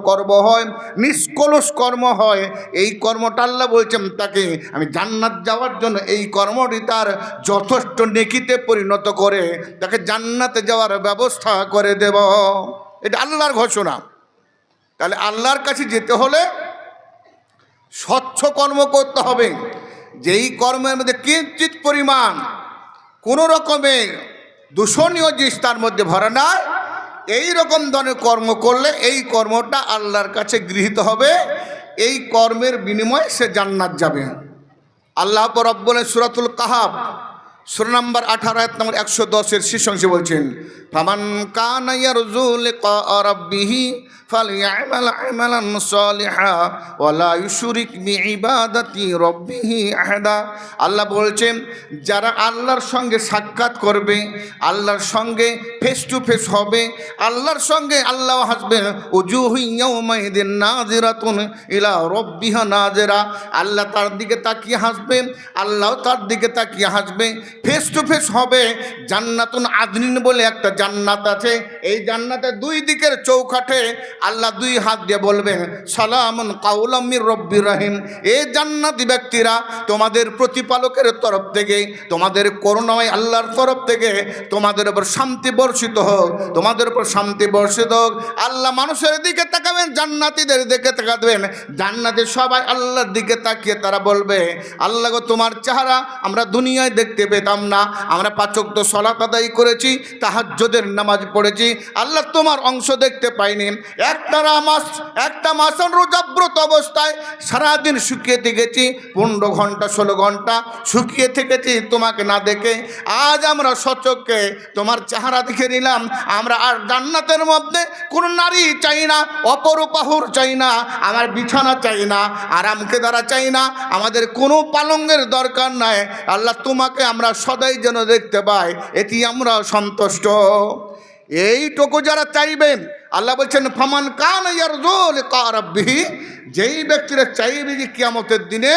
কর্ম হয়, নিষ্কলুষ কর্ম হয়, এই কর্মটা আল্লাহ বলছেন তাকে আমি জান্নাত যাওয়ার জন্য এই কর্মটি তার যথেষ্ট নেকিতে পরিণত করে তাকে জান্নাতে যাওয়ার ব্যবস্থা করে দেব। এটা আল্লাহর ঘোষণা। তাহলে আল্লাহর কাছে যেতে হলে স্বচ্ছ কর্ম করতে হবে, যেই কর্মের মধ্যে কিঞ্চিত পরিমাণ কোনো রকমের দূষণীয় জিনিস তার মধ্যে ভরা নাই। এই রকম ধরনের কর্ম করলে এই কর্মটা আল্লাহর কাছে গৃহীত হবে, এই কর্মের বিনিময়ে সে জান্নাত যাবে। আল্লাহ রাব্বুল সূরাতুল কাহাফ সূরা নম্বর 18 আয়াত নম্বর 110 শেষ অংশে বলছেন, ফামান কানা ইয়ারজু লিকা রাব্বিহি ফালইআমাল আমালান সালিহা ওয়া লা ইউশরিক বিইবাদাতি রাব্বিহি আহাদা। আল্লাহ বলছেন যারা আল্লাহর সঙ্গে সাক্ষাৎ করবে, আল্লাহর সঙ্গে ফেস টু ফেস হবে, আল্লাহর সঙ্গে আল্লাহ হাসবে, উজুহু ইয়াউমাইদিন নাযিরাতুন ইলা রাব্বিহা নাযিরা। আল্লাহ তার দিকে তাকিয়ে হাসবে, আল্লাহ তার দিকে তাকিয়ে হাসবে, ফেস টু ফেস হবে। জান্নাতুন আদনিন বলে একটা জান্নাত আছে, এই জান্নাতের দুই দিকের চৌকাঠে আল্লাহ দুই হাত দিয়ে বলবেন সালামুন কাওলাম মির রব্বির রহিম। এই জান্নাতি ব্যক্তিরা তোমাদের প্রতিপালকের তরফ থেকে, তোমাদের করুণাময় আল্লাহর তরফ থেকে তোমাদের উপর শান্তি বর্ষিত হোক, তোমাদের উপর শান্তি বর্ষিত হোক। আল্লাহ মানুষের দিকে তাকাবেন, জান্নাতীদের দিকে তাকাবেন, জান্নাতে সবাই আল্লাহর দিকে তাকিয়ে তারা বলবে আল্লাহ গো তোমার চেহারা আমরা দুনিয়ায় দেখতে পেতাম না, আমরা 5 ওয়াক্ত সালাত আদায় করেছি, তাহাজ্জুদের নামাজ পড়েছি, আল্লাহ তোমার অংশ দেখতে পাইনি। একটা মাস রোজাব্রত অবস্থায় সারাদিন শুকিয়ে থেকেছি, 15 ঘন্টা 16 ঘন্টা শুকিয়ে থেকেছি তোমাকে না দেখে। আজ আমরা সচক্ষে তোমার চেহারা দেখে নিলাম। আমরা আর জান্নাতের মধ্যে কোনো নারী চাই না, অপরূপাহুর চাই না, আমার বিছানা চাই না, আরামকে দ্বারা চাই না, আমাদের কোনো পালঙ্গের দরকার নাই। আল্লাহ তোমাকে আমরা সদাই যেন দেখতে পাই, এটি আমরা সন্তুষ্ট। এইটুকু যারা চাইবেন আল্লাহ বলছেন ফামান কানা ইয়ারজু লিকা রাব্বিহি, যেই ব্যক্তিরা চাইবে যে কিয়ামতের দিনে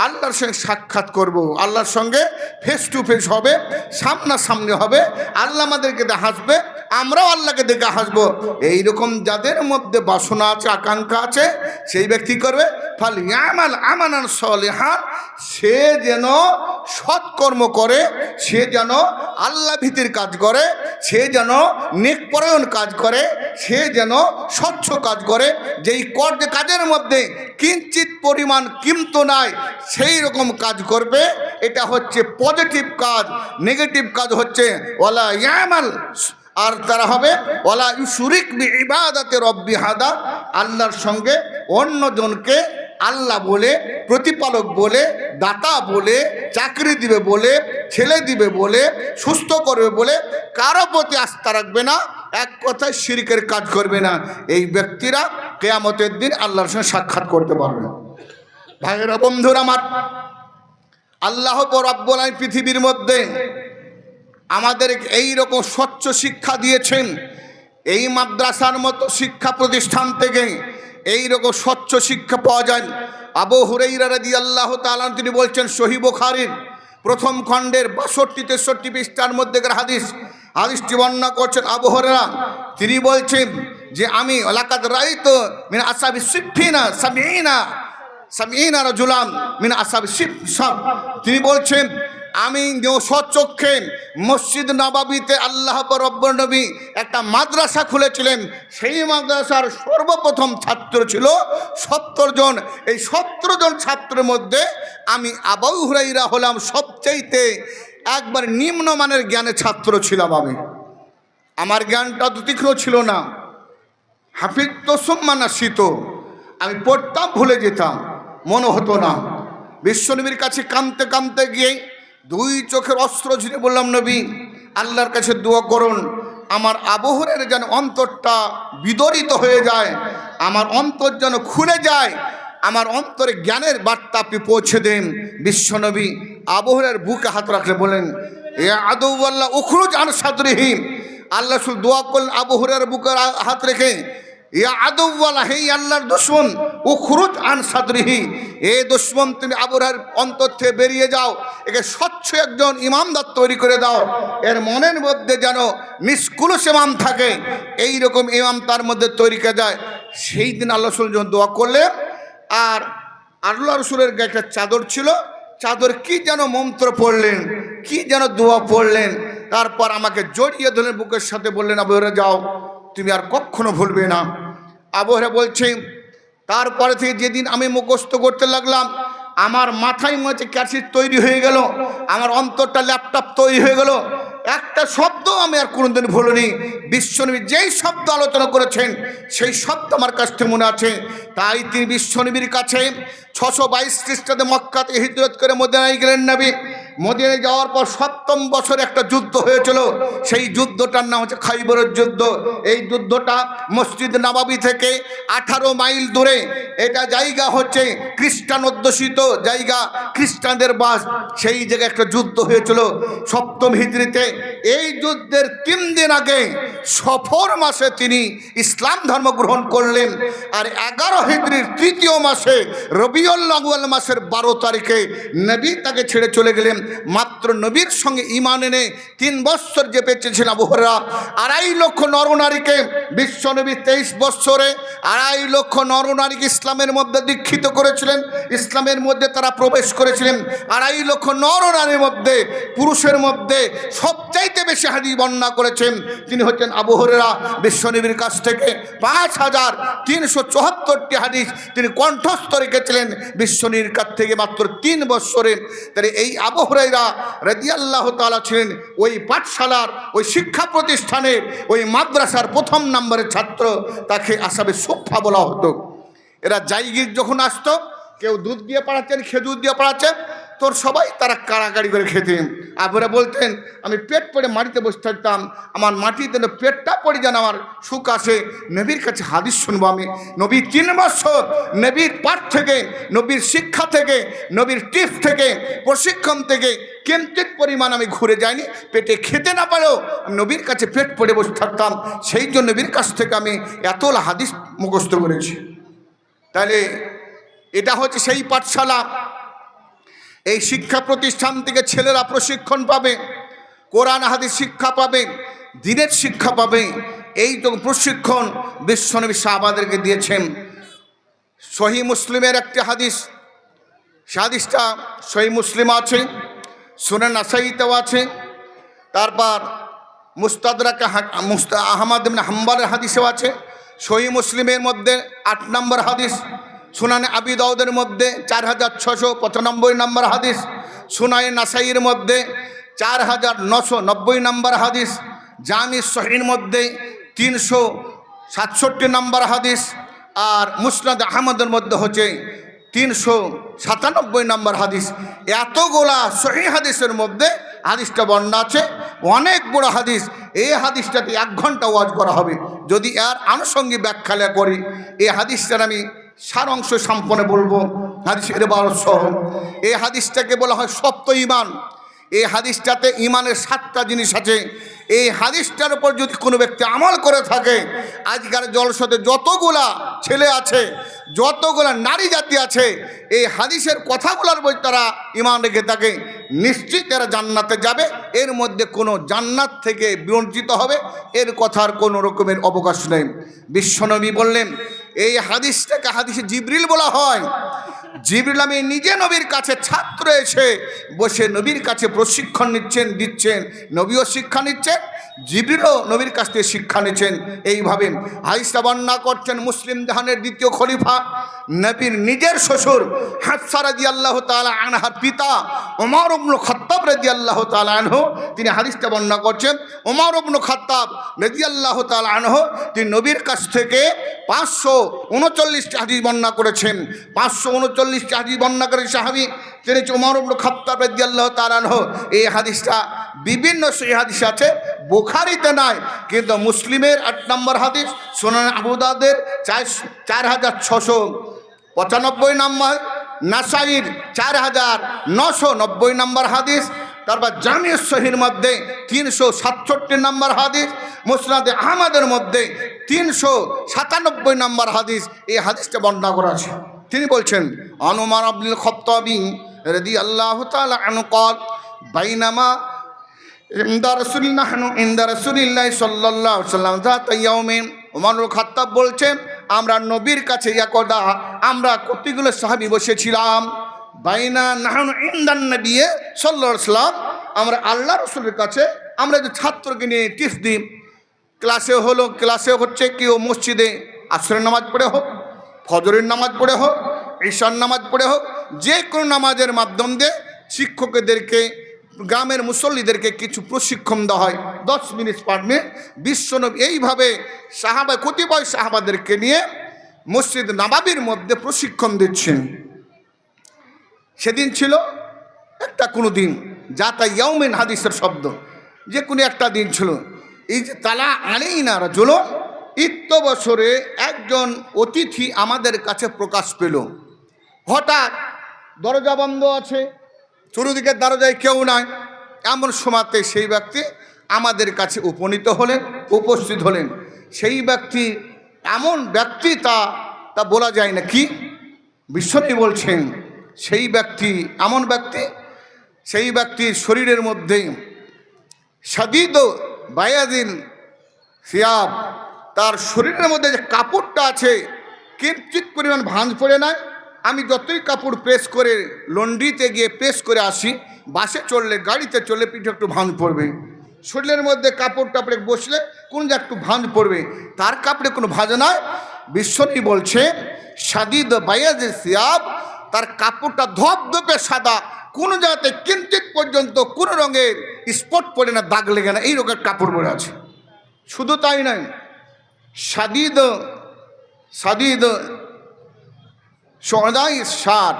আল্লাহর সঙ্গে সাক্ষাৎ করব, আল্লাহর সঙ্গে ফেস টু ফেস হবে, সামনাসামনি হবে, আল্লাহ আমাদেরকে দেখে হাসবে, আমরাও আল্লাহকে দেখে হাসবো। এইরকম যাদের মধ্যে বাসনা আছে, আকাঙ্ক্ষা আছে, সেই ব্যক্তি করবে ফালইআমাল আমালান সালিহান, সে যেন সৎকর্ম করে, সে যেন আল্লাহ ভীতির কাজ করে, সে যেন নেকপরায়ণ কাজ করে, সে যেন স্বচ্ছ কাজ করে, যেই কাজের মধ্যে কিঞ্চিত পরিমাণ কিন্তু নাই, সেই রকম কাজ করবে। এটা হচ্ছে পজিটিভ কাজ। নেগেটিভ কাজ হচ্ছে ওয়ালা ইয়ামাল, আর তারা হবে ওয়ালা ইউশরিক বিইবাদাতি রাব্বি হাদা, আল্লাহর সঙ্গে অন্যজনকে আল্লাহ বলে, প্রতিপালক বলে, দাতা বলে, চাকরি দিবে বলে, ছেলে দিবে বলে, সুস্থ করবে বলে কারো প্রতি আস্থা রাখবে না, এক কথায় শিরকের কাজ করবে না। এই ব্যক্তিরা কিয়ামতের দিন আল্লাহর সঙ্গে সাক্ষাৎ করতে পারবে। ভাইয়েরা, বন্ধুরা আমার, আল্লাহ রাব্বুল আলামিন পৃথিবীর মধ্যে আমাদের এই রকম স্বচ্ছ শিক্ষা দিয়েছেন। এই মাদ্রাসার মতো শিক্ষা প্রতিষ্ঠান থেকে এই রকম স্বচ্ছ শিক্ষা পাওয়া যায়। আবু হুরায়রা রাদিয়াল্লাহু তাআলা তিনি বলছেন, সহিহ বুখারীর প্রথম খণ্ডের 62-63 পৃষ্ঠার মধ্যেকার হাদিসটি বর্ণনা করছেন আবু হুরায়রা। তিনি বলছেন যে আমি লাকাদ রাআইতু মিন আসহাবি সিফফিনা সামিনা রাজুলান মিন আসহাবি সিফফ। তিনি বলছেন আমি স্বচক্ষে মসজিদ নববীতে আল্লাহ রাব্বুল নবী একটা মাদ্রাসা খুলেছিলেন। সেই মাদ্রাসার সর্বপ্রথম ছাত্র ছিল 70 জন। এই 70 জন ছাত্রের মধ্যে আমি আবু হুরায়রা হলাম সবচাইতে একবার নিম্নমানের জ্ঞানের ছাত্র ছিলাম। আমার জ্ঞানটা তো তীক্ষ্ণ ছিল না, হাফিজ তো সুম্মানাসিত, আমি পড়তাম ভুলে যেতাম, মনে হতো না। বিশ্বনবীর কাছে কাঁদতে কাঁদতে গিয়ে 2 চোখের অস্ত্র ঝিরে বললাম, নবী আল্লাহর কাছে দোয়া করুন, আমার আবু হুরায়রার যেন অন্তরটা বিদরিত হয়ে যায়, আমার অন্তর যেন খুলে যায়, আমার অন্তরে জ্ঞানের বার্তা আপনি পৌঁছে দেন। বিশ্বনবী আবু হুরায়রার বুকে হাত রাখলে বলেন, ইয়া আদুওয়াল্লাহ উখরুজ আন সাদরিহি। আল্লাহ রাসূল দোয়া করলেন আবু হুরায়রার বুকে হাত রেখে, ইয়া আদুওয়াল্লাহ, হে আল্লাহর দুশমন, উখরুজ আন সাদরিহি, এ দুশমন তুমি আবু হুরায়রার অন্তর থেকে বেরিয়ে যাও, একে স্বচ্ছ একজন ইমামদার তৈরি করে দাও, এর মনের মধ্যে যেন নিষ্কুলস ইমাম থাকে, এই রকম ইমাম তার মধ্যে তৈরি করা যায়। সেই দিন আল্লাহ রাসূল যখন দোয়া করলেন, আর আল্লাহ রাসূলের গায়ে একটা চাদর ছিল, চাদর কি যেন মন্ত্র পড়লেন, কি যেন দোয়া পড়লেন, তারপর আমাকে জড়িয়ে ধরলেন, বুকের সাথে বললেন, আবু হুরায়রা যাও, তুমি আর কখনো ভুলবে না। আবু হুরায়রা বলছে, তারপরে থেকে যেদিন আমি মুখস্থ করতে লাগলাম, আমার মাথায় মধ্যে ক্যাসেট তৈরি হয়ে গেল, আমার অন্তরটা ল্যাপটপ তৈরি হয়ে গেল, একটা শব্দ আমি আর কোনোদিন ভুলিনি। বিশ্বনবী যেই শব্দ আলোচনা করেছেন সেই শব্দ আমার কাছ থেকে মনে আছে। তাই তিনি বিশ্বনবীর কাছে 622 খ্রিস্টাব্দে মক্কা থেকে হিজরত করে মদিনায় গেলেন নবী। মদিনায় যাওয়ার পর 7ম বছরে একটা যুদ্ধ হয়েছিল, সেই যুদ্ধটার নাম হচ্ছে খাইবরের যুদ্ধ। এই যুদ্ধটা মসজিদ নববী থেকে 18 মাইল দূরে, এটা জায়গা হচ্ছে খ্রিস্টান অধ্যুষিত জায়গা, খ্রিস্টানদের বাস, সেই জায়গায় একটা যুদ্ধ হয়েছিল 7ম হিজরিতে। এই যুদ্ধের 3 দিন আগে সফর মাসে তিনি ইসলাম ধর্ম গ্রহণ করলেন, আর 11 হিজরির 3য় মাসে রবিউল আউয়াল মাসের 12 তারিখে নবী তাকে ছেড়ে চলে গেলেন। মাত্র নবীর সঙ্গে ঈমান এনে 3 বছর যে বেঁচেছেন আবু হুরায়রা, 2.5 লক্ষ নরনারীকে বিশ্বনবী 23 বছরে 2.5 লক্ষ নরনারীকে ইসলামের মধ্যে দীক্ষিত করেছিলেন, ইসলামের মধ্যে তারা প্রবেশ করেছিলেন। 2.5 লক্ষ নরনারীর মধ্যে পুরুষের মধ্যে সবচাইতে বেশি হাদিস বর্ণনা করেছেন তিনি হচ্ছেন আবু হুরায়রা। বিশ্বনবীর কাছ থেকে 5374টি হাদিস তিনি কণ্ঠস্থ রেখেছিলেন বিশ্বনবীর কাছ থেকে মাত্র 3 বছরে। তাহলে এই আবু হুরায়রা রাদিয়াল্লাহু তাআলা ছিলেন ওই পাঠশালার, ওই শিক্ষা প্রতিষ্ঠানের, ওই মাদ্রাসার 1ম নম্বরের ছাত্র। তাকে আসহাবে সুফফা বলা হতো। এরা জায়গির যখন আসতো, কেউ দুধ দিয়ে পড়াচ্ছেন, খেজুর দিয়ে পড়াচ্ছেন, তোর সবাই তারা কাড়াকাড়ি করে খেতেন। আবু হুরায়রা বলতেন, আমি পেট পড়ে মাটিতে বসে থাকতাম, আমার মাটিতে পেটটা পড়ে যেন আমার সুখ আসে, নবীর কাছে হাদিস শুনবো আমি। নবী 3 বছর নবীর পাঠ থেকে, নবীর শিক্ষা থেকে, নবীর টিপস থেকে, প্রশিক্ষণ থেকে কিঞ্চিত পরিমাণ আমি ঘুরে যাইনি। পেটে খেতে না পারেও আমি নবীর কাছে পেট পড়ে বসে থাকতাম, সেই জন্য নবীর কাছ থেকে আমি এতলা হাদিস মুখস্থ করেছি। তাহলে এটা হচ্ছে সেই পাঠশালা। এই শিক্ষা প্রতিষ্ঠান থেকে ছেলেরা প্রশিক্ষণ পাবে, কোরআন হাদিস শিক্ষা পাবে, দ্বীনের শিক্ষা পাবে। এই তো প্রশিক্ষণ বিশ্বনবী সাহাবাদেরকে দিয়েছেন। সহিহ মুসলিমের একটি হাদিস, সে হাদিসটা সহিহ মুসলিম আছে, সুনান নাসাঈতেও আছে, তারপর মুস্তাদরাক আহমদ ইবনে হাম্বলের হাদিসেও আছে। সহিহ মুসলিমের মধ্যে 8 নম্বর হাদিস, সুনানে আবি দাউদের মধ্যে 4695 নম্বর হাদিস, সুনানে নাসাইর মধ্যে 4990 নম্বর হাদিস, জামি সহিহর মধ্যে 367 নম্বর হাদিস, আর মুসনাদ আহমদের মধ্যে হচ্ছে 397 নম্বর হাদিস। এতগুলা সহিহ হাদিসের মধ্যে হাদিসটা বর্ণনা আছে, অনেক বড় হাদিস। এই হাদিসটাতে 1 ঘন্টা ওয়াজ করা হবে। যদি এর আনুষঙ্গিক ব্যাখ্যা করি, এই হাদিসটার আমি সার অংশ সম্পন্ন বলবো হাদিসের ইবারত সহ। এই হাদিসটাকে বলা হয় সপ্ত ঈমান। এই হাদিসটাতে ঈমানের 7টা জিনিস আছে। এই হাদিসটার উপর যদি কোনো ব্যক্তি আমল করে থাকে, আজকাল জলসাতে যতগুলা ছেলে আছে, যতগুলা নারী জাতি আছে, এই হাদিসের কথাগুলোর বই তারা ঈমান রেখে থাকে, নিশ্চিত এরা জান্নাতে যাবে। এর মধ্যে কোনো জান্নাত থেকে বঞ্চিত হবে এর কথার কোনো রকমের অবকাশ নেই। বিশ্বনবী বললেন, এই হাদিসটাকে হাদিসে জিবরিল বলা হয়। জিবরিল আমি নিজে নবীর কাছে ছাত্র এসে বসে নবীর কাছে প্রশিক্ষণ দিচ্ছেন, নবীও শিক্ষা নিচ্ছেন, জিবরিলও নবীর কাছ থেকে শিক্ষা নিচ্ছেন। এইভাবে হাদিসটা বর্ণনা করছেন মুসলিম জাহানের 2য় খলিফা, নবীর নিজের শ্বশুর হাফসা রাদিয়াল্লাহু তাআলা আনহার পিতা ওমর ইবনে খাত্তাব রাদিয়াল্লাহু তাআলা আনহু, তিনি হাদিসটা বর্ণনা করছেন। ওমর ইবনে খাত্তাব রাদিয়াল্লাহু তাআলা আনহু তিনি নবীর কাছ থেকে 539টি হাদিস বর্ণনা করেছেন। 539টি হাদিস বর্ণনা করে সাহাবী তিনি ওমর ইবনে খাত্তাব রাদিয়াল্লাহু তাআলা আনহু। এই হাদিসটা বিভিন্ন সহিহ হাদিস আছে, বুখারীতে নাই, কিন্তু মুসলিমের 8 নম্বর হাদিস, সুনান আবু দাউদের 4695 নম্বর, নাসাইর 4990 নম্বর হাদিস, তারপর জামিউ সহিহর মধ্যে 367 নম্বর হাদিস, মুসনাদে আহমদের মধ্যে 397 নম্বর হাদিস, এই হাদিসটা বর্ণনা করা আছে। তিনি বলছেন, ওমর ইবনুল খাত্তাবী রাদিয়াল্লাহু তাআলা আনহু قال বাইনামা ইনদা রাসূলিল্লাহ সাল্লাল্লাহু আলাইহি ওয়াসাল্লাম যাত ইয়াউমিন, ওমর ইবনুল খাত্তাব বলছেন, আমরা নবীর কাছে একদা আমরা কতগুলো সাহাবী বসেছিলাম, বাইনা নাহনু ইনদান নবী সাল্লাল্লাহু আলাইহি ওয়াসাল্লাম, আমরা আল্লাহ রাসূলের কাছে, আমরা যে ছাত্রকে নিয়ে টিপস দিই, ক্লাসে হচ্ছে কি ও মসজিদে আসরের নামাজ পড়ে হোক, ফজরের নামাজ পড়ে হোক, ঈশার নামাজ পড়ে হোক, যে কোনো নামাজের মাধ্যম দিয়ে শিক্ষকদেরকে, গ্রামের মুসল্লিদেরকে কিছু প্রশিক্ষণ দেওয়া হয় 10 মিনিট পার মিনিট। বিশ্বনবী এইভাবে কতিপয় সাহাবাদেরকে নিয়ে মসজিদ নববীর মধ্যে প্রশিক্ষণ দিচ্ছেন। সেদিন ছিল একটা কোনো দিন, যাতা ইয়াউমিন হাদিসের শব্দ, যে কোনো একটা দিন ছিল। এই যে তালা আলাইনা রাজুলুন, বছরে একজন অতিথি আমাদের কাছে প্রকাশ পেল। হঠাৎ দরজা বন্ধ আছে, চতুর্দিকের দরজায় কেউ নাই, এমন সময়তে সেই ব্যক্তি আমাদের কাছে উপস্থিত হলেন। সেই ব্যক্তি এমন ব্যক্তি তা বলা যায় না। কি বিশ্বনবী বলছেন, সেই ব্যক্তি এমন ব্যক্তি, সেই ব্যক্তির শরীরের মধ্যে শাদীদ বায়াদিন সিয়াব, তার শরীরের মধ্যে যে কাপড়টা আছে কিঞ্চিত পরিমাণ ভাঁজ পড়ে না। আমি যতই কাপড় প্রেস করে লন্ড্রিতে গিয়ে প্রেস করে আসি, বাসে চললে, গাড়িতে চললে পিঠে একটু ভাঁজ পড়বে, শরীরের মধ্যে কাপড় টাপড়ে বসলে কোন যে একটু ভাঁজ পড়বে, তার কাপড়ে কোনো ভাঁজ নয়। বিশ্বনবী বলছে শাদীদ বায়াদিন সিয়াব, তার কাপড়টা ধপধপে সাদা, কোনো জায়গাতে কিঞ্চিত পর্যন্ত কোনো রঙের স্পট পড়ে না, দাগ লেগে না, এই রকমের কাপড় পরে আছে। শুধু তাই নয়, শাদীদ সদাই সার,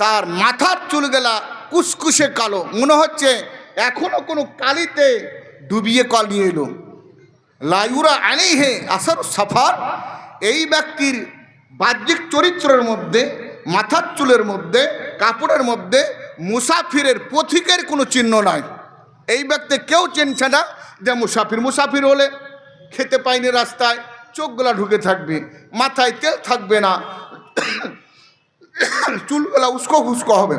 তার মাথার চুলগুলা কুসকুসে কালো, মনে হচ্ছে এখনো কোনো কালিতে ডুবিয়ে নিয়ে এলো। লায়ুরা আলাইহি আসার সাফার, এই ব্যক্তির বাহ্যিক চরিত্রের মধ্যে, মাথার চুলের মধ্যে, কাপড়ের মধ্যে মুসাফিরের, পথিকের কোনো চিহ্ন নাই। এই ব্যক্তি কেউ চিনছে না যে মুসাফির হলে খেতে পায়নি, রাস্তায় চোখগুলা ঢুকে থাকবে, মাথায় তেল থাকবে না, চুলগুলা উস্কো হবে,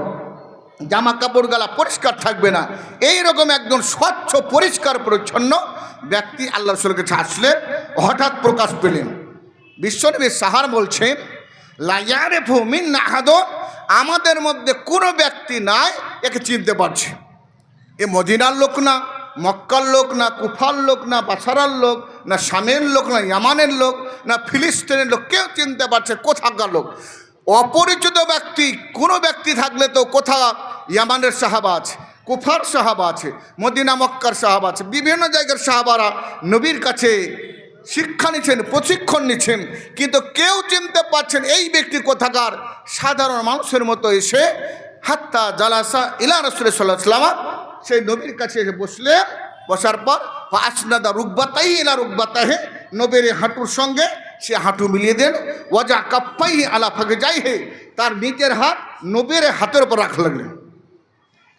জামা কাপড়গুলা পরিষ্কার থাকবে না। এইরকম একজন স্বচ্ছ পরিষ্কার পরিচ্ছন্ন ব্যক্তি আল্লাহ রাসূলের কাছে আসলে হঠাৎ প্রকাশ পেলেন। বিশ্বনবী সাহার বলছেন, লা ইয়ারিফু মিন্না আহাদুন, আমাদের মধ্যে কোনো ব্যক্তি নাই একে চিনতে পারছে। এ মদিনার লোক না, মক্কার লোক না, কুফার লোক না, বাসারার লোক না, শামের লোক না, ইয়ামানের লোক না, ফিলিস্তিনের লোক, কেউ চিনতে পারছে কোথাকার লোক। অপরিচিত ব্যক্তি কোনো ব্যক্তি থাকলে তো কোথা ইয়ামানের সাহাবা আছে, কুফার সাহাবা আছে, মদিনা মক্কার সাহাবা আছে, বিভিন্ন জায়গার সাহাবারা নবীর কাছে শিক্ষা নিচ্ছেন, প্রশিক্ষণ নিচ্ছেন, কিন্তু কেউ চিনতে পারছেন এই ব্যক্তি কোথাকার। সাধারণ মানুষের মতো এসে হাত্তা জালাসা ইলা রাসূলিল্লাহ সাল্লাল্লাহু আলাইহি ওয়াসাল্লাম, সেই নবীর কাছে এসে বসলেন। বসার পর আসনাদা রুকবাতাইহি ইলা রুকবাতাহি, নবীর হাঁটুর সঙ্গে সে হাঁটু মিলিয়ে দেন। ওয়াজা কাফাইহি আলা ফাগজাইহি, তার নিচের হাত নবীর হাতের উপর রাখলেন,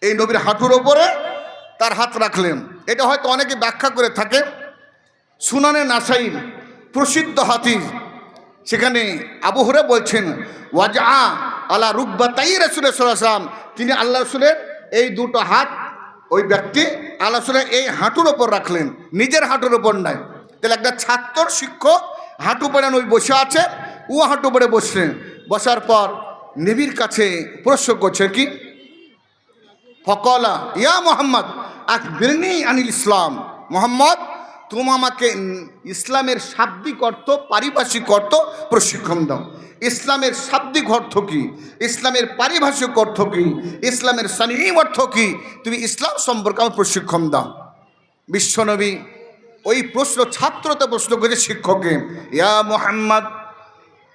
এই নবীর হাঁটুর ওপরে তার হাত রাখলেন। এটা হয়তো অনেকে ব্যাখ্যা করে থাকে, সুনানে নাসাই প্রসিদ্ধ হাদিস, সেখানে আবু হুরায়রা বলছেন, ওয়াজা আলা রুকবাতাই রাসূলুল্লাহ সাল্লাল্লাহু আলাইহি ওয়াসাল্লাম, তিনি আল্লাহ রাসূলের এই দুটো হাত, ওই ব্যক্তি আল্লাহ রাসূলের এই হাঁটুর ওপর রাখলেন, নিজের হাঁটুর ওপর নাই। তাহলে একটা ছাত্র শিক্ষক হাঁটু পরে ওই বসে আছে, ও হাঁটু পরে বসলেন। বসার পর নবীর কাছে প্রশ্ন করছে কি, ফকলা ইয়া মুহাম্মদ আখবিরনি আনিল ইসলাম, মোহাম্মদ তুমি আমাকে ইসলামের শাব্দিক অর্থ, পারিভাষিক অর্থ প্রশিক্ষণ দাও। ইসলামের শাব্দিক অর্থ কি, ইসলামের পারিভাষিক অর্থ কি, ইসলামের সানিম অর্থ কি, তুমি ইসলাম সম্পর্কে আমার প্রশিক্ষণ দাও। বিশ্বনবী ওই প্রশ্ন ছাত্রতে প্রশ্ন করেছে শিক্ষককে, ইয়া মুহাম্মদ,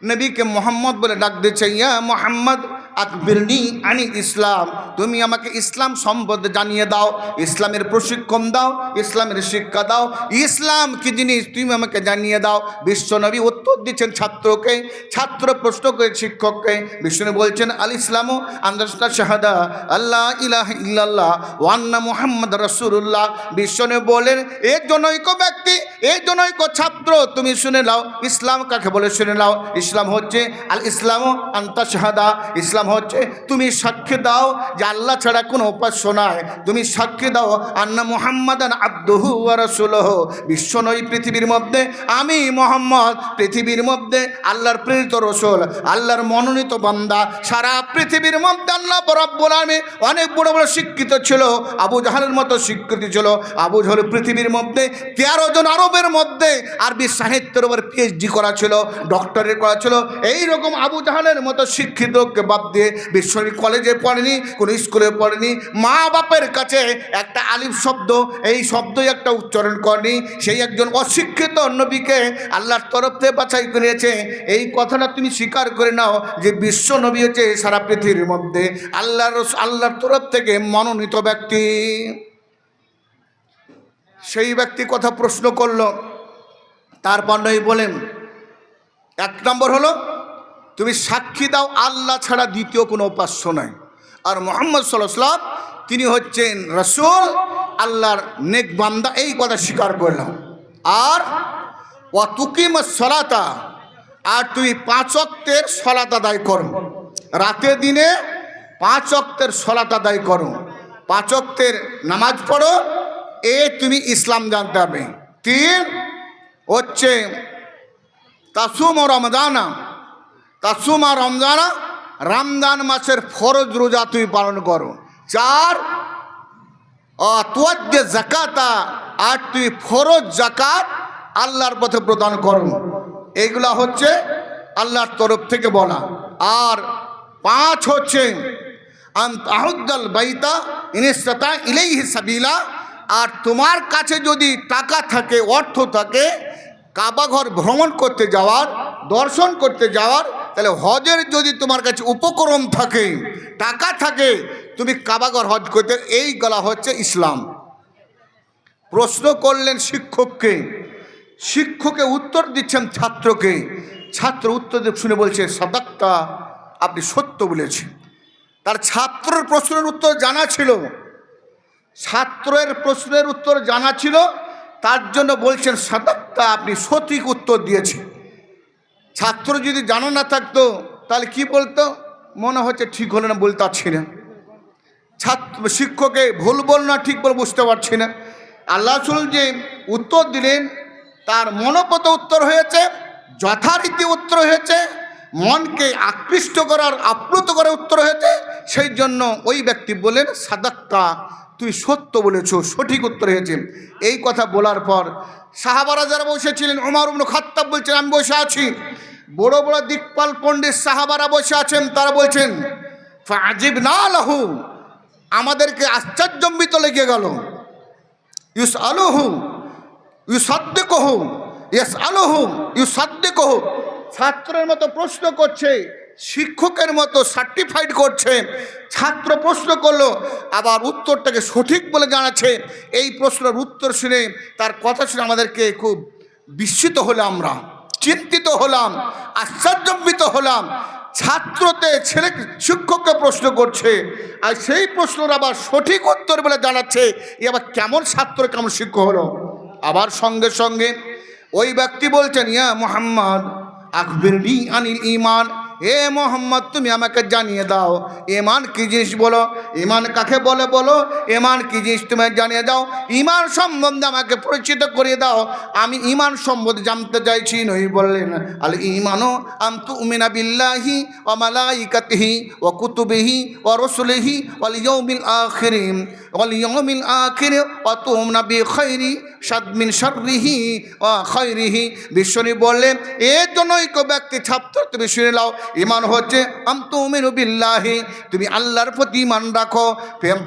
নবীকে মোহাম্মদ বলে ডাক দিয়েছে, ইয়া মুহাম্মদ আকবিরনি আনি ইসলাম, তুমি আমাকে ইসলাম সম্বন্ধে জানিয়ে দাও, ইসলামের প্রশিক্ষণ দাও, ইসলামের শিক্ষা দাও, ইসলাম কি জিনিস তুমি আমাকে জানিয়ে দাও। বিশ্বনবী উত্তর দিচ্ছেন ছাত্রকে, ছাত্র প্রশ্ন করে শিক্ষককে। বিশ্বনবী বলছেন আল ইসলামু আন্দাস্তা শাহাদা আল্লাহ ইলাহা ইল্লাল্লাহ ওয়া আন্না মুহাম্মদ রাসূলুল্লাহ। বিশ্বনবী বলেন এ জনৈক ব্যক্তি, এ জনৈক ছাত্র, তুমি শুনে নাও ইসলাম কাকে বলে, শুনে নাও। ইসলাম হচ্ছে আল ইসলামু আন্তা শাহাদা, ইসলাম হচ্ছে তুমি সাক্ষী দাও যে আল্লাহ ছাড়া কোনো উপাস্য নাই, তুমি সাক্ষী দাও আন্না মুহাম্মাদান আবদুহু ওয়া রাসূলুহু, বিশ্বনবী পৃথিবীর মধ্যে, আমি মুহাম্মদ পৃথিবীর মধ্যে আল্লাহর প্রেরিত রাসূল, আল্লাহর মনোনীত বান্দা। সারা পৃথিবীর মধ্যে আল্লাহ রাব্বুল আলামিন অনেক বড় বড় শিক্ষিত ছিল, আবু জাহলের মতো স্বীকৃতি ছিল। আবু জাহল পৃথিবীর মধ্যে 13 জন আরবের মধ্যে আরবি সাহিত্যের উপর পিএইচডি করা ছিল, ডক্টরেট করা ছিল। এইরকম আবু জাহলের মতো শিক্ষিতকে বাদ দিয়ে বিশ্বনবী কলেজে পড়েনি, কোনো স্কুলে পড়েনি, মা বাপের কাছে একটা আলিফ শব্দ, এই শব্দই একটা উচ্চারণ করেনি। সেই একজন অশিক্ষিত নবীকে আল্লাহর তরফ থেকে বাছাই করেছে। এই কথাটা তুমি স্বীকার করে নাও যে বিশ্ব নবী হচ্ছে সারা পৃথিবীর মধ্যে আল্লাহর তরফ থেকে মনোনীত ব্যক্তি। সেই ব্যক্তি কথা প্রশ্ন করল, তারপর নবী বলেন 1 নম্বর হলো তুমি সাক্ষী দাও আল্লাহ ছাড়া দ্বিতীয় কোনো উপাস্য নাই, আর মুহাম্মদ সাল্লাল্লাহু আলাইহি ওয়াসাল্লাম তিনি হচ্ছেন রাসূল, আল্লাহর নেক বান্দা, এই কথা স্বীকার করলাম। আর ওয়া তুকিমাস সালাতা, আর তুমি 5 ওয়াক্তের সালাত আদায় করো, রাতে দিনে 5 ওয়াক্তের সালাত আদায় করো, 5 ওয়াক্তের নামাজ পড়ো, তুমি ইসলাম জানতে হবে। 3 হচ্ছে তাসুম রমজানা, তাসুমা রমজানা, রমজান মাসের ফরজ রোজা তুমি পালন করো। 4 তুয়াজ্জে যাকাতা, আর তুমি ফরজ যাকাত আল্লাহর পথে প্রদান করো। এইগুলা হচ্ছে আল্লাহর তরফ থেকে বলা। আর 5 হচ্ছে আন তাহুজ্জাল বাইতা ইন ইসতাতা ইলাইহি সাবিলা, আর তোমার কাছে যদি টাকা থাকে, অর্থ থাকে, কাবা ঘর ভ্রমণ করতে যাওয়ার, দর্শন করতে যাওয়ার, তাহলে হজের যদি তোমার কাছে উপকরণ থাকে, টাকা থাকে, তুমি কাবা ঘর হজ করতে, এই গলা হচ্ছে ইসলাম। প্রশ্ন করলেন শিক্ষককে, শিক্ষকে উত্তর দিচ্ছেন ছাত্রকে, ছাত্র উত্তর শুনে বলছে সাদাক্তা, আপনি সত্য বলেছেন। তার ছাত্রের প্রশ্নের উত্তর জানা ছিল, ছাত্রের প্রশ্নের উত্তর জানা ছিল, তার জন্য বলছেন সাদাক্তা, আপনি সঠিক উত্তর দিয়েছেন। ছাত্র যদি জানা না থাকতো তাহলে কি বলতো, মনে হচ্ছে ঠিক হলো না, বলতে পারছি না। ছাত্র শিক্ষকে ভুল বল না ঠিক বল বুঝতে পারছি না। আল্লাহ রাসূল যে উত্তর দিলেন তার মনোপত উত্তর হয়েছে, যথারীতি উত্তর হয়েছে, মনকে আকৃষ্ট করার, আপ্লুত করার উত্তর হয়েছে। সেই জন্য ওই ব্যক্তি বলেন সাদাক্তা, তুই সত্য বলেছ, সঠিক উত্তর হয়েছে। এই কথা বলার পর সাহাবারা যারা বসেছিলেন, ওমর ইবনে খাত্তাব বলছেন আমি বসে আছি, বড় বড় দিকপাল পণ্ডিত সাহাবারা বসে আছেন, তারা বলছেন ফাজিবনা লাহু, আমাদেরকে আশ্চর্যম্বিত লেগে গেল। ইউসআলুহু ইউসাদ্দিকুহু, ইয়াসআলুহু ইউসাদ্দিকুহু, ছাত্রের মতো প্রশ্ন করছে, শিক্ষকের মতো সার্টিফাইড করছে। ছাত্র প্রশ্ন করলো, আবার উত্তরটাকে সঠিক বলে জানাচ্ছে। এই প্রশ্নের উত্তর শুনে, তার কথা শুনে আমাদেরকে খুব বিস্মিত হলাম, আমরা চিন্তিত হলাম, আশ্চর্যম্বিত হলাম। ছাত্রতে ছেলে শিক্ষককে প্রশ্ন করছে, আর সেই প্রশ্নের আবার সঠিক উত্তর বলে জানাচ্ছে। এ আবার কেমন ছাত্র, কেমন শিক্ষক হলো। আবার সঙ্গে সঙ্গে ওই ব্যক্তি বলছেন ইয়া মুহাম্মদ আখবিরনি আনিল ঈমান, হে মোহাম্মদ তুমি আমাকে জানিয়ে দাও ঈমান কি জিনিস, বলো ঈমান কাকে বলে, বলো ঈমান কি জিনিস তুমি জানিয়ে দাও, ঈমান সম্বন্ধে আমাকে পরিচিত করিয়ে দাও, আমি ঈমান সম্বন্ধে জানতে চাইছি। নবী বললেন আল ঈমানু আন তুমিনা বিল্লাহি ওয়া মালাইকাতিহি ওয়া কুতুবিহি ওয়া রুসুলিহি ওয়াল ইয়াউমিল আখির ওয়া তুমিনা বিখাইরি মিন শাররিহি ওয়া খাইরিহি। বিশ্বনবী বললেন এ জনৈক ব্যক্তি, ছাত্র তুমি শুনে নাও, ঈমান হচ্ছে আন তুমিনু বিল্লাহি, তুমি আল্লাহর প্রতি ঈমান রাখো। রাখো,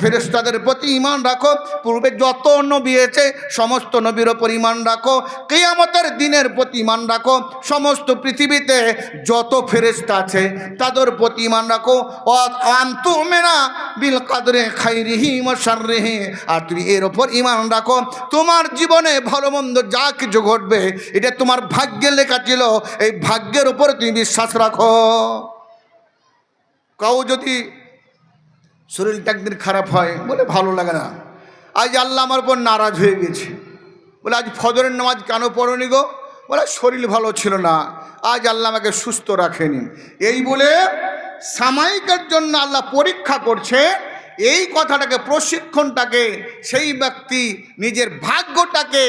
ফেরেশতাদের প্রতি ঈমান রাখো, পূর্বে যত নবী এসেছে সমস্ত নবীর ওপর ঈমান রাখো, কিয়ামতের দিনের প্রতি ঈমান রাখো, সমস্ত পৃথিবীতে যত ফেরেশতা আছে তাদের প্রতি ঈমান রাখো। আনতুমিনা বিল কদরি খাইরিহি ওয়া শাররিহি, আর তুমি এর ওপর ঈমান রাখো তোমার জীবনে ভালো মন্দ যা কিছু ঘটবে এটা তোমার ভাগ্যে লেখা ছিল, এই ভাগ্যের উপর তুমি বিশ্বাস রাখো। কাউ যদি শরীরটা একদিন খারাপ হয়, বলে ভালো লাগে না, আজ আল্লাহ আমার উপর নারাজ হয়ে গেছে, বলে আজ ফজরের নামাজ কেন পড়নি গো, বলে শরীর ভালো ছিল না, আজ আল্লাহ আমাকে সুস্থ রাখেনি, এই বলে সাময়িকের জন্য আল্লাহ পরীক্ষা করছে। এই কথাটাকে, প্রশিক্ষণটাকে সেই ব্যক্তি নিজের ভাগ্যটাকে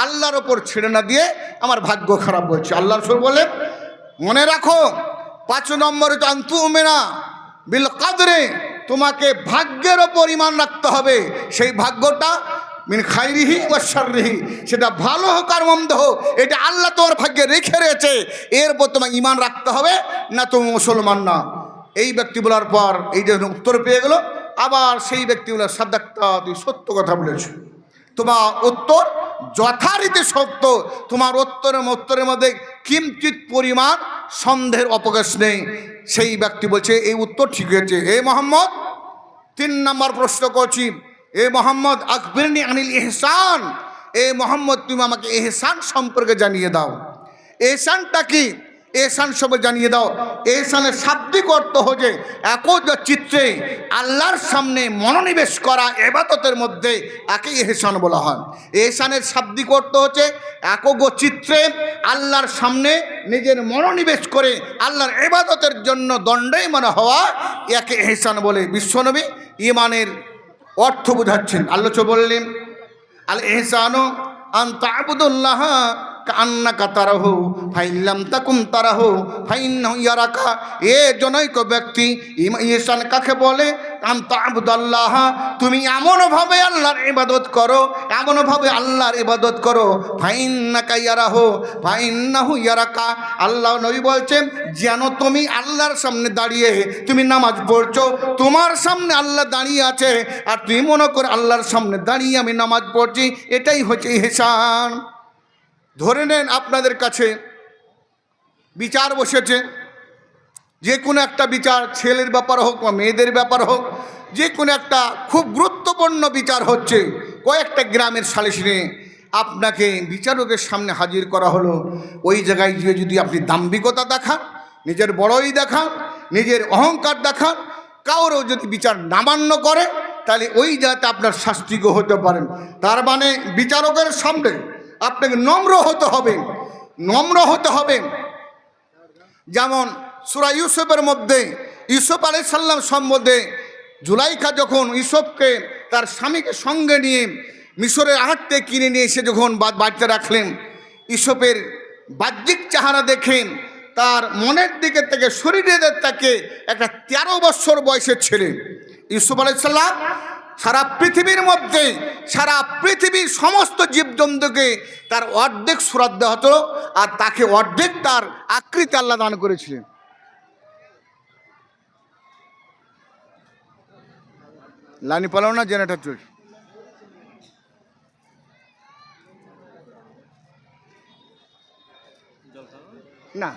আল্লাহর ওপর ছেড়ে না দিয়ে আমার ভাগ্য খারাপ হয়েছে, আল্লাহ রাসূল বলে মনে রাখো 5 নম্বরে আনতুমিনা বিল কদরে, তোমাকে ভাগ্যের ওপর ঈমান রাখতে হবে। সেই ভাগ্যটা মিন খাইরিহি ওয়া শাররিহি, সেটা ভালো হোক আর মন্দ হোক এটা আল্লাহ তোমার ভাগ্যে রেখে রয়েছে, এর উপর তোমার ঈমান রাখতে হবে, না তুমি মুসলমান না। এই ব্যক্তি বলার পর এই যে উত্তর পেয়ে গেল, আবার সেই ব্যক্তি বলে সাদাক্তা, তুই সত্য কথা বলেছ, তোমার উত্তর যথারীতি সত্য, তোমার উত্তরের মধ্যে কিঞ্চিত পরিমাণ সন্দেহের অবকাশ নেই। সেই ব্যক্তি বলছে এই উত্তর ঠিক হয়েছে। এ মোহাম্মদ, 3 নম্বর প্রশ্ন করছি, এ মোহাম্মদ আকবিরনি আনিল ইহসান, এ মোহাম্মদ তুমি আমাকে ইহসান সম্পর্কে জানিয়ে দাও। ইহসানটা কি? এহসান সম্পর্কে জানিয়ে দাও। এহসানের শাব্দিক অর্থ হচ্ছে একজ চিত্রে আল্লাহর সামনে মনোনিবেশ করা, ইবাদতের মধ্যে একে এহসান বলা হয়। এহসানের শাব্দিক অর্থ হচ্ছে একক চিত্রে আল্লাহর সামনে নিজের মনোনিবেশ করে আল্লাহর ইবাদতের জন্য দণ্ডায়মান হওয়া, একে এহসান বলে। বিশ্বনবী ঈমানের অর্থ বুঝাচ্ছেন। আল্লাহ বললেন আল ইহসানু আন তা'বুদুল্লাহ কান্নাকা তারাহু ফাইল্লাম তাকুম তারাহু ফাইন্নাহু ইয়ারাকা। এ জনৈক ব্যক্তি ইহসান কাকে বলে? আন তা'বুদাল্লাহ, তুমি এমনভাবে আল্লাহর ইবাদত করো, এমনভাবে আল্লাহর ইবাদত করো, ফাইন্নাকা ইয়ারাহু ফাইন্নাহু ইয়ারাকা। আল্লাহ নবী বলছেন যেন তুমি আল্লাহর সামনে দাঁড়িয়ে তুমি নামাজ পড়ছো, তোমার সামনে আল্লাহ দাঁড়িয়ে আছে আর তুমি মনে করো আল্লাহর সামনে দাঁড়িয়ে আমি নামাজ পড়ছি, এটাই হচ্ছে ইহসান। ধরে নেন আপনাদের কাছে বিচার বসেছে, যে কোনো একটা বিচার, ছেলের ব্যাপার হোক বা মেয়েদের ব্যাপার হোক, যে কোনো একটা খুব গুরুত্বপূর্ণ বিচার হচ্ছে, কয়েকটা গ্রামের সালিশ নিয়ে আপনাকে বিচারকের সামনে হাজির করা হলো। ওই জায়গায় গিয়ে যদি আপনি দাম্ভিকতা দেখান, নিজের বড়ই দেখান, নিজের অহংকার দেখান, কারোর যদি বিচার নামান্য করে, তাহলে ওই জায়গাতে আপনার শাস্তিজ্ঞ হতে পারেন। তার মানে বিচারকের সামনে আপনাকে নম্র হতে হবে, নম্র হতে হবে। যেমন সূরা ইউসুফের মধ্যে ইউসুফ আলাইহিস সালাম সম্বন্ধে জুলাইখা যখন ইউসুফকে তার স্বামীকে সঙ্গে নিয়ে মিশরের আড়ত থেকে কিনে নিয়ে এসে যখন বাড়িতে রাখলেন, ইউসুফের বাহ্যিক চেহারা দেখেন, তার মনের দিকে থেকে শরীরের থেকে একটা 13 বছর বয়সের ছেলে ইউসুফ আলাইহিস সালাম সারা পৃথিবীর মধ্যে, সারা পৃথিবীর সমস্ত জীবজন্তুকে তার অর্ধেক সুরাত দেওয়া হতো, আর তাকে অর্ধেক তার আকৃতি আল্লাহ দান করেছিলেন। লাইনি পালাও না, জেনারেটর চলছে না।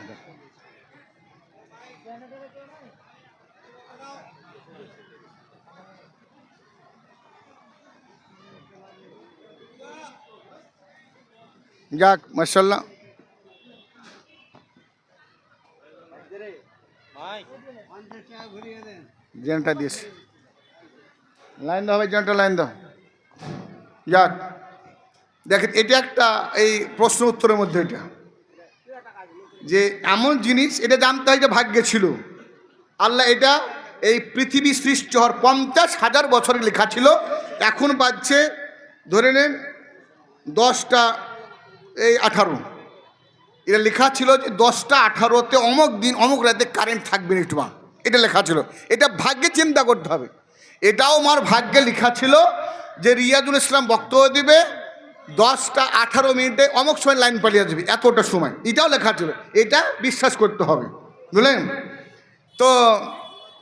যাক মাশাআল্লাহ, জেনটা দিয়েছে, লাইন দাও ভাই, জেনটা লাইন দাও। যাক দেখেন, এটা একটা এই প্রশ্ন উত্তরের মধ্যে এটা যে এমন জিনিস, এটা জানতে হয় যে ভাগ্যে ছিল। আল্লাহ এটা এই পৃথিবী সৃষ্টি হওয়ার 50,000 বছরে লেখা ছিল, এখন বাজছে ধরে নেন 10টা 18, এটা লেখা ছিল যে 10টা 18-তে অমুক দিন অমুক রাতে কারেন্ট থাকবে না, একটু এটা লেখা ছিল। এটা ভাগ্যে চিন্তা করতে হবে। এটাও আমার ভাগ্যে লেখা ছিল যে রিয়াজুল ইসলাম বক্তব্য দিবে 10টা 18 মিনিটে অমুক সময় লাইন পালিয়ে যাবে, এতটা সময়, এটাও লেখা ছিল। এটা বিশ্বাস করতে হবে, বুঝলেন তো।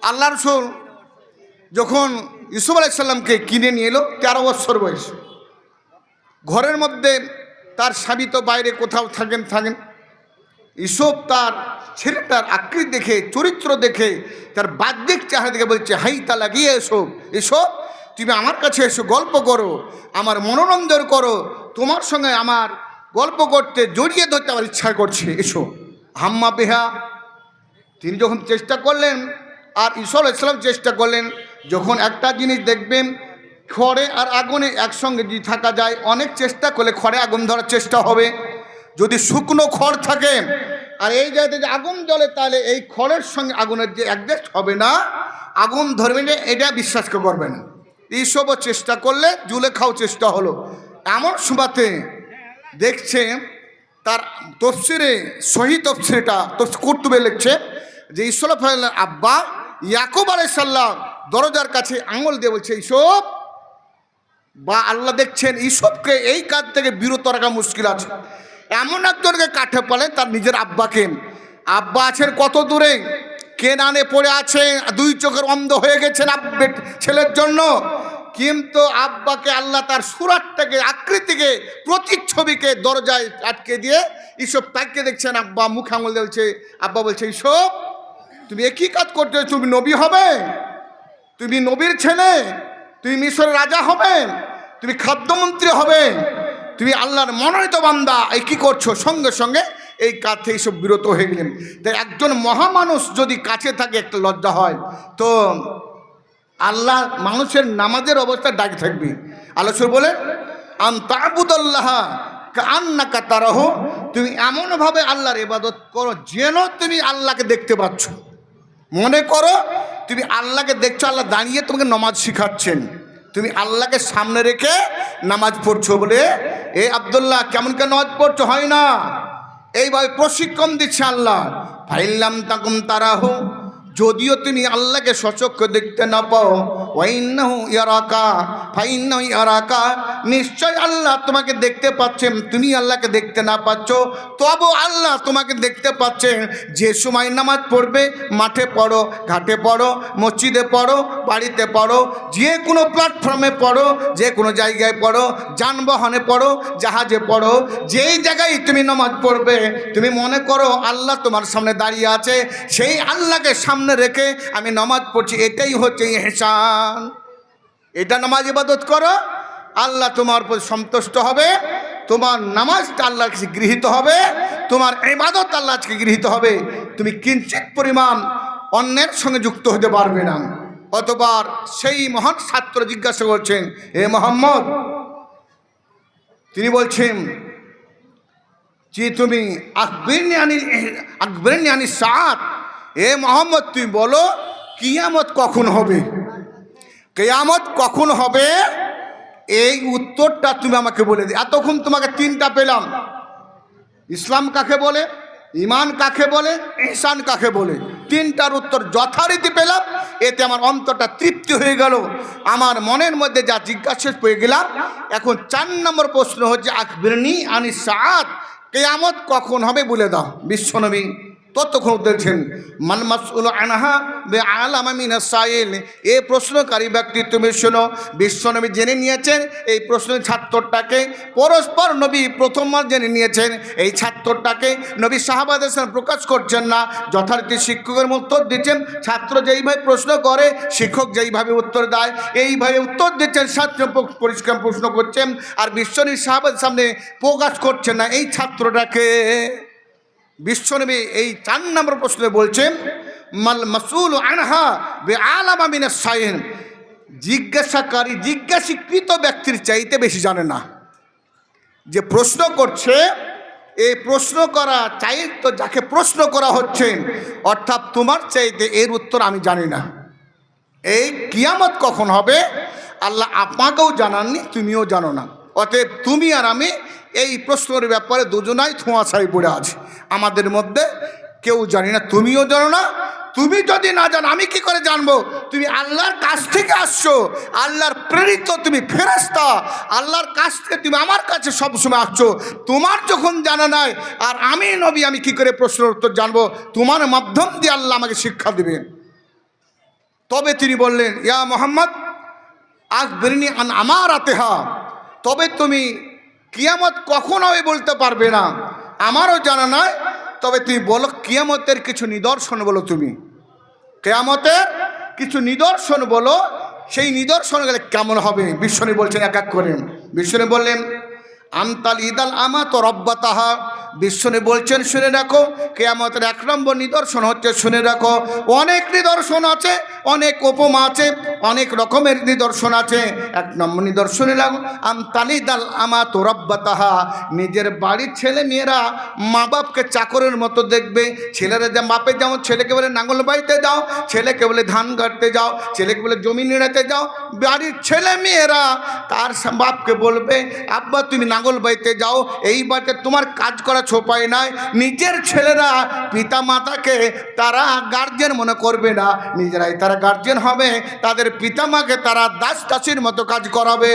আল্লাহ রাসূল যখন ইউসুফ আলাইসাল্লামকে কিনে নিয়ে এলো 13 বছর বয়স। ঘরের মধ্যে তার স্বামী তো বাইরে কোথাও থাকেন। ইউসুফ তার ছেলেটার আকৃতি দেখে, চরিত্র দেখে, তার বাহ্যিক চেহারা দেখে বলছে, হাই তা লাগিয়ে এসো, তুমি আমার কাছে এসো, গল্প করো, আমার মনোরঞ্জন করো, তোমার সঙ্গে আমার গল্প করতে, জড়িয়ে ধরতে আমার ইচ্ছা করছে, এসো। হাম্মা বেহা, তিনি যখন চেষ্টা করলেন, আর ইউসুফ আলাইহিস সালাম চেষ্টা করলেন। যখন একটা জিনিস দেখবেন, খড়ে আর আগুনে একসঙ্গে যদি থাকা যায়, অনেক চেষ্টা করলে খড়ে আগুন ধরার চেষ্টা হবে। যদি শুকনো খড় থাকে আর এই জায়গাতে যে আগুন জ্বলে, তাহলে এই খড়ের সঙ্গে আগুনের যে অ্যাডজাস্ট হবে না, আগুন ধরবে না, এটা বিশ্বাস করবে না। এইসবও চেষ্টা করলে জুলেখাও চেষ্টা হলো। এমন সময়তে দেখছে তার তফসিরে, সহি তফসিরটা কুরতুবে লিখছে যে ইউসুফ আলাইহিস আব্বা ইয়াকুব আলাইহিস সালাম দরজার কাছে আঙুল দিয়ে বলছে, ইউসুফ, বা আল্লাহ দেখছেন ইউসুফকে এই কাজ থেকে বিরত রাখা মুশকিল আছে। এমন একজনকে কাঠে পালে তার নিজের আব্বাকে। আব্বা আছেন কত দূরে, কেনানে পড়ে আছে, 2 চোখের অন্ধ হয়ে গেছেন ছেলের জন্য, কিন্তু আব্বাকে আল্লাহ তার সুরাতটাকে, আকৃতিকে, প্রতিচ্ছবিকে দরজায় আটকে দিয়ে ইউসুফ তাকে দেখছেন। আব্বা মুখে আঙুল দিয়েছে। আব্বা বলছে, ইউসুফ, তুমি একই কাজ করতে, তুমি নবী হবে, তুমি নবীর ছেলে, তুমি মিশরের রাজা হবে, তুমি খাদ্যমন্ত্রী হবে, তুমি আল্লাহর মনোনীত বান্দা, এই কী করছো? সঙ্গে সঙ্গে এই কাজ থেকে সব বিরত হয়ে গেলেন। তাই একজন মহামানুষ যদি কাছে থাকে একটা লজ্জা হয়, তো আল্লাহ মানুষের নামাজের অবস্থা ডাক থাকবে। আল্লাহ বলে, আন তা'বুদাল্লাহ কাআন্নাকা তারাহু, তুমি এমনভাবে আল্লাহর ইবাদত করো যেন তুমি আল্লাহকে দেখতে পাচ্ছ। মনে করো তুমি আল্লাহকে দেখছো, আল্লাহ দাঁড়িয়ে তোমাকে নামাজ শিখাচ্ছেন, তুমি আল্লাহকে সামনে রেখে নামাজ পড়ছো। বলে, এ আব্দুল্লাহ, কেমন কেন নামাজ পড়ছো? হয় না, এইভাবে প্রশিক্ষণ দিচ্ছে আল্লাহ। ফাইল্লাম তাকুম তারাহু, যদিও তুমি আল্লাহকে সচক্ষে দেখতে না পাও, ওয়াইন্নাহু ইয়ারাকা ফাইন্নাহু ইয়ারাকা, নিশ্চয় আল্লাহ তোমাকে দেখতে পাচ্ছেন। তুমি আল্লাহকে দেখতে না পাচ্ছ, তবু আল্লাহ তোমাকে দেখতে পাচ্ছেন। যে সময় নামাজ পড়বে, মাঠে পড়ো, ঘাটে পড়ো, মসজিদে পড়ো, বাড়িতে পড়ো, যে কোনো প্ল্যাটফর্মে পড়ো, যে কোনো জায়গায় পড়ো, যানবাহনে পড়ো, জাহাজে পড়ো, যেই জায়গায় তুমি নামাজ পড়বে, তুমি মনে করো আল্লাহ তোমার সামনে দাঁড়িয়ে আছে, সেই আল্লাহকে সামনে রেখে আমি নামাজ পড়ছি, এটাই হচ্ছে ইহসান। এটা নামাজ ইবাদত করো, আল্লাহ তোমার উপর সন্তুষ্ট হবে, তোমার নামাজটা আল্লাহর কাছে গৃহীত হবে, তোমার ইবাদত আল্লাহর কাছে গৃহীত হবে। তুমি কিঞ্চিত পরিমাণ অন্যের সঙ্গে যুক্ত হতে পারবে না। অতবার সেই মহান ছাত্র জিজ্ঞাসা করছেন, হে মোহাম্মদ, তিনি বলছেন যে তুমি আকবিরনি আনিস সাআত, এ মোহাম্মদ তুমি বলো কিয়ামত কখন হবে, কিয়ামত কখন হবে, এই উত্তরটা তুমি আমাকে বলে দিও। এতক্ষণ তোমাকে 3টা পেলাম, ইসলাম কাকে বলে, ঈমান কাকে বলে, ইহসান কাকে বলে, 3টার উত্তর যথারীতি পেলাম। এতে আমার অন্তরটা তৃপ্তি হয়ে গেল। আমার মনের মধ্যে যা জিজ্ঞাসা পেয়ে গেলাম। এখন 4 নম্বর প্রশ্ন হচ্ছে, আকবিরনি আনিস সাআত, কিয়ামত কখন হবে বলে দাও। বিশ্বনবী ততক্ষণ বলছেন, মান মাসউল আনহা বিআলামা মিনাস সাইল, এই প্রশ্নকারী ব্যক্তি তুমি শোনো। বিশ্বনবী জেনে নিয়েছেন এই প্রশ্নের ছাত্রটাকে, পরস্পর নবী প্রথমবার জেনে নিয়েছেন এই ছাত্রটাকে। নবী সাহাবাদের সামনে প্রকাশ করছেন না, যথারীতি শিক্ষকের উত্তর দিচ্ছেন। ছাত্র যেইভাবে প্রশ্ন করে, শিক্ষক যেইভাবে উত্তর দেয়, এইভাবে উত্তর দিচ্ছেন। ছাত্র পরিষ্কার প্রশ্ন করছেন, আর বিশ্বনবী সাহাবাদের সামনে প্রকাশ করছেন না এই ছাত্রটাকে। বিশ্বনবী এই 4 নম্বর প্রশ্নে বলছেন, মাল মাসউল আনহা বিআলামা মিনাস সাইল, জিজ্ঞাসাকারী জিজ্ঞাসীকৃত ব্যক্তির চাইতে বেশি জানে না। যে প্রশ্ন করছে, এই প্রশ্ন করা চাইতো যাকে প্রশ্ন করা হচ্ছে, অর্থাৎ তোমার চাইতে এর উত্তর আমি জানি না। এই কিয়ামত কখন হবে আল্লাহ আপনাকেও জানাননি, তুমিও জানো না। অতএব তুমি আর আমি এই প্রশ্নের ব্যাপারে দুজনাই ধোঁয়াশায় পড়ে আছি। আমাদের মধ্যে কেউ জানি না, তুমিও জানো না। তুমি যদি না জানো, আমি কি করে জানবো? তুমি আল্লাহর কাছ থেকে আসছো, আল্লাহর প্রেরিত, তুমি ফেরেশতা, আল্লাহর কাছ থেকে তুমি আমার কাছে সবসময় আসছো। তোমার যখন জানা নাই, আর আমি নবী, আমি কি করে প্রশ্নের উত্তর জানবো? তোমার মাধ্যম দিয়ে আল্লাহ আমাকে শিক্ষা দেবেন। তবে তিনি বললেন, ইয়া মুহাম্মদ আকবিরনি আন আমারাতিহা, তবে তুমি কিয়ামত কখন হবে বলতে পারবে না, আমারও জানা নয়, তবে তুমি বলো কিয়ামতের কিছু নিদর্শন বলো। তুমি কিয়ামতের কিছু নিদর্শন বলো, সেই নিদর্শন গেলে কেমন হবে। বিশ্বনী বলছেন এক এক করে। বিশ্বনী বললেন আনতাল ইদাল আমাত রব্বাতাহা। বিশ্বনী বলছেন শুনে রাখো, কিয়ামতের এক নম্বর নিদর্শন হচ্ছে, শুনে রাখো, অনেক নিদর্শন আছে, অনেক উপমা আছে, অনেক রকমের নিদর্শন আছে। এক নম্বর নিদর্শনে লাগো আমতালিদাল আমাত রব্বাতাহা, নিজের বাড়ির ছেলে মেয়েরা মা বাপকে চাকরের মতো দেখবে। ছেলেরা যে বাপে যেমন ছেলেকে বলে নাঙল বাইতে যাও, ছেলেকে বলে ধান কাটতে যাও, ছেলেকে বলে জমি নিড়াতে যাও, বাড়ির ছেলে মেয়েরা তার বাপকে বলবে আব্বা তুমি নাঙল বাইতে যাও, এই বাড়িতে তোমার কাজ করা ছোপাই নাই। নিজের ছেলেরা পিতা মাতাকে তারা গার্জেন মনে করবে না, নিজেরাই তারা গার্জেন হবে, তাদের পিতামাকে তারা দাস দাসীর মতো কাজ করাবে।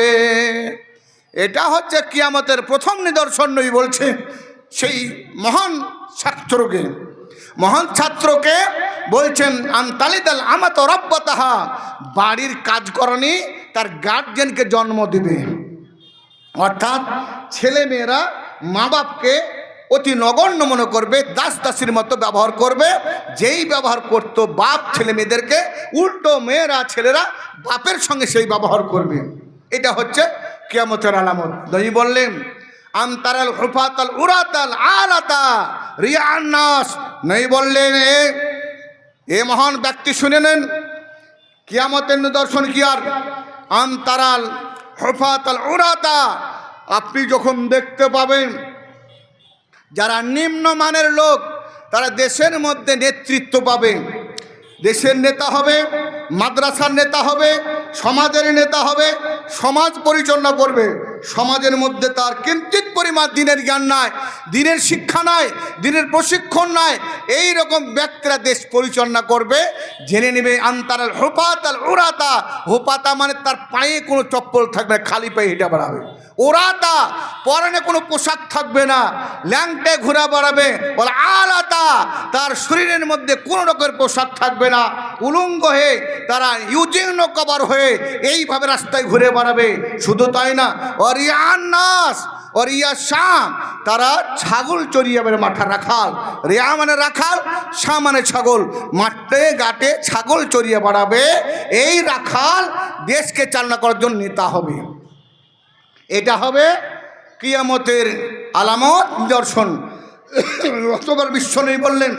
এটা হচ্ছে কিয়ামতের প্রথম নিদর্শন। নই বলছে সেই মহান ছাত্রকে বলছেন আনতালিদাল আমাত রব্বাতাহা, বাড়ির কাজকরণী তার গার্জেনকে জন্ম দিবে। অর্থাৎ ছেলে মেয়েরা মা বাপকে অতি নগণ্য মনে করবে, দাস দাসীর মতো ব্যবহার করবে। যেই ব্যবহার করতো বাপ ছেলে মেয়েদেরকে, উল্টো মেয়েরা ছেলেরা বাপের সঙ্গে সেই ব্যবহার করবে। এটা হচ্ছে কিয়ামতের আলামত। নবী বললেন আমতারাল হুফাতাল উরাতাল আলাতা রিয়ান নাস। নবী বললেন এ মহান ব্যক্তি শুনে নেন, কিয়ামতের নিদর্শন কি আর আমতারাল হুফাতাল উরাতা, আপনি যখন দেখতে পাবেন যারা নিম্নমানের লোক তারা দেশের মধ্যে নেতৃত্ব পাবে, দেশের নেতা হবে, মাদ্রাসার নেতা হবে, সমাজের নেতা হবে, সমাজ পরিচালনা করবে। সমাজের মধ্যে তার কিঞ্চিত পরিমাণ দিনের জ্ঞান নাই, দিনের শিক্ষা নাই, দিনের প্রশিক্ষণ নাই, এই রকম ব্যক্তিরা দেশ পরিচালনা করবে। জেনে নেবে আনতারাল হুফাতাল উরাতা, হুফাতা মানে তার পায়ে কোনো চপ্পল থাকবে না, খালি পায়ে হেঁটে বেড়াবে। ওরাতা পরনে কোনো পোশাক থাকবে না, ল্যাংটে ঘুরে বেড়াবে। বলে আলাতা, তার শরীরের মধ্যে কোনো রকমের পোশাক থাকবে না, উলঙ্গ হয়ে তারা ইউজিন কভার হয়ে এইভাবে রাস্তায় ঘুরে বেড়াবে। শুধু তাই না, অরিয়ান নাস অরিয়া শাম, তারা ছাগল চড়িয়ে বেড়ে, মাঠা রাখাল, রিয়া মানে রাখাল, শাহ মানে ছাগল, মাঠে ঘাটে ছাগল চড়িয়ে বেড়াবে। এই রাখাল দেশকে চালনা করার জন্য নেতা হবে। এটা হবে কিয়ামতের আলামত, নিদর্শন। অতবার বিশ্বনবী বললেন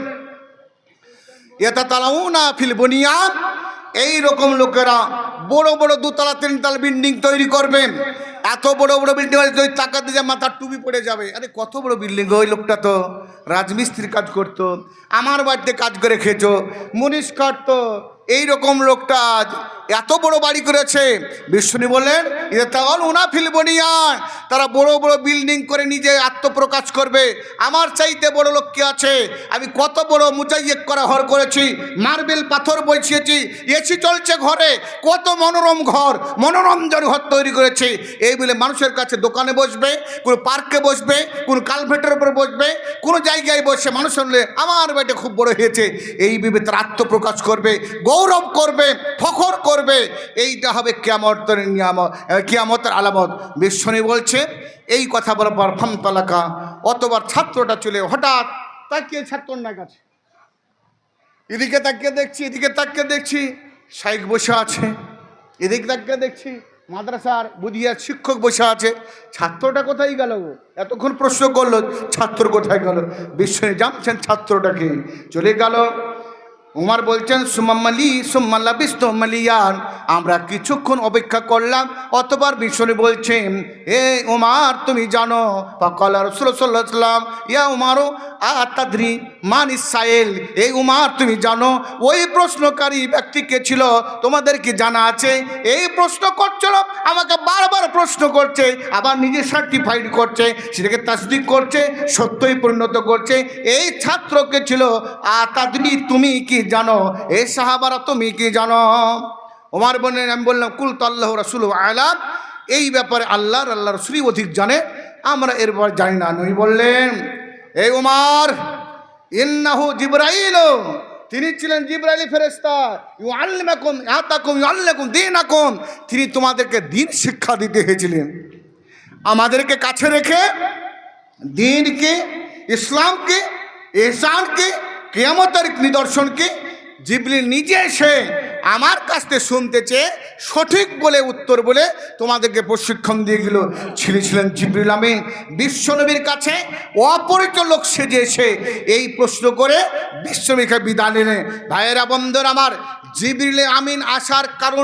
ইয়াতাতালাউনা ফিল বুনিয়ান, এই রকম লোকেরা বড় বড় দুতলা তিনতলা বিল্ডিং তৈরি করবেন। এত বড় বড় বিল্ডিং যদি টাকা দিয়ে মাথার টুপি পড়ে যাবে। আরে কত বড় বিল্ডিং, ওই লোকটা তো রাজমিস্ত্রির কাজ করতো, আমার বাড়িতে কাজ করে খেয়েছো, মুনিশ কাটতো, এইরকম লোকটা আজ এত বড় বাড়ি করেছে। বিষ্ণু বললেন ওনা ফিল বুনিয়ান, তারা বড় বড় বিল্ডিং করে নিজে আত্মপ্রকাশ করবে, আমার চাইতে বড় লোক কে আছে, আমি কত বড় মুজাইয়েক করা ঘর করেছি, মার্বেল পাথর বসিয়েছি, এসি চলছে ঘরে, কত মনোরম ঘর, মনোরঞ্জন ঘর তৈরি করেছি। এই বলে মানুষের কাছে দোকানে বসবে, কোনো পার্কে বসবে, কোনো কালভেটের উপরে বসবে, কোনো জায়গায় বসে মানুষ শুনলে আমার বাড়িটা খুব বড় হয়েছে, এই ভেবে তার আত্মপ্রকাশ করবে, গৌরব করবে, ফখর করবে। এইটা হবে কিয়ামতের নিয়ামত, কিয়ামতের আলামত। বিশ্বনী বলছে এই কথা বলার পর ফামতালাকা, অতবার ছাত্রটা চলে হঠাৎ তাকিয়ে ছাত্রর না কাছে, এদিকে তাকিয়ে দেখছি, এদিকে তাকিয়ে দেখছি শাইখ বসে আছে, এদিকে তাকিয়ে দেখছি মাদ্রাসার বুঝিয়ার শিক্ষক বসে আছে। ছাত্রটা কোথায় গেল? এতক্ষণ প্রশ্ন করলো ছাত্র কোথায় গেল। বিশ্বনী জানছেন ছাত্রটাকে, চলে গেল। উমার বলছেন সুমাম্মালি সুম্মাল্লা বিস্তমালিয়ান, আমরা কিছুক্ষণ অপেক্ষা করলাম। অতবার বিশ্বনী বলছেন এ উমার তুমি জানো, ফাকালা রাসূলুল্লাহ সাল্লাল্লাহু আলাইহি ওয়াসাল্লাম ইয়া উমারু আতাদরি মান ইসরাইল, এই উমার তুমি জানো ওই প্রশ্নকারী ব্যক্তি কে ছিল, তোমাদের কি জানা আছে? এই প্রশ্ন করছিল, আমাকে বারবার প্রশ্ন করছে, আবার নিজে সার্টিফাইড করছে, সেটাকে তাসদিক করছে, সত্যই পরিণত করছে। এই ছাত্রকে ছিল আতাদরি, তুমি কি জানো? এই সাহাবারা তুমি কি জানো? ওমর বললেন, আমি বললাম কুল তো আল্লাহ রাসূল আলাম, এই ব্যাপারে আল্লাহ রাসূলই অধিক জানে, আমরা এরপর জানি না। নবী বললেন এই ওমর ইন্নাহু জিবরাইল, তিনি ছিলেন জিবরাইল ফেরেশতা। ইউআল্লিমাকুম ইয়াতাকুম ইউআল্লিকুম দীনাকুম, তিনি তোমাদেরকে দ্বীন শিক্ষা দিতে এসেছিলেন। আমাদেরকে কাছে রেখে দ্বীনকে, ইসলামকে, ইহসানকে, কিয়ামতের নিদর্শনকে জিবরিল নিজে এসে আমার কাছ থেকে শুনতে চেয়ে সঠিক বলে উত্তর বলে তোমাদেরকে প্রশিক্ষণ দিয়ে গেল। ছিলেন জিবরিল আমিন। বিশ্বনবীর কাছে অপরিচিত লোক সেজে এসে এই প্রশ্ন করে বিশ্বনবীকে বিদায় নিলেন। ভাইয়েরা বন্ধুরা আমার, জিবরিল আমিন আসার কারণ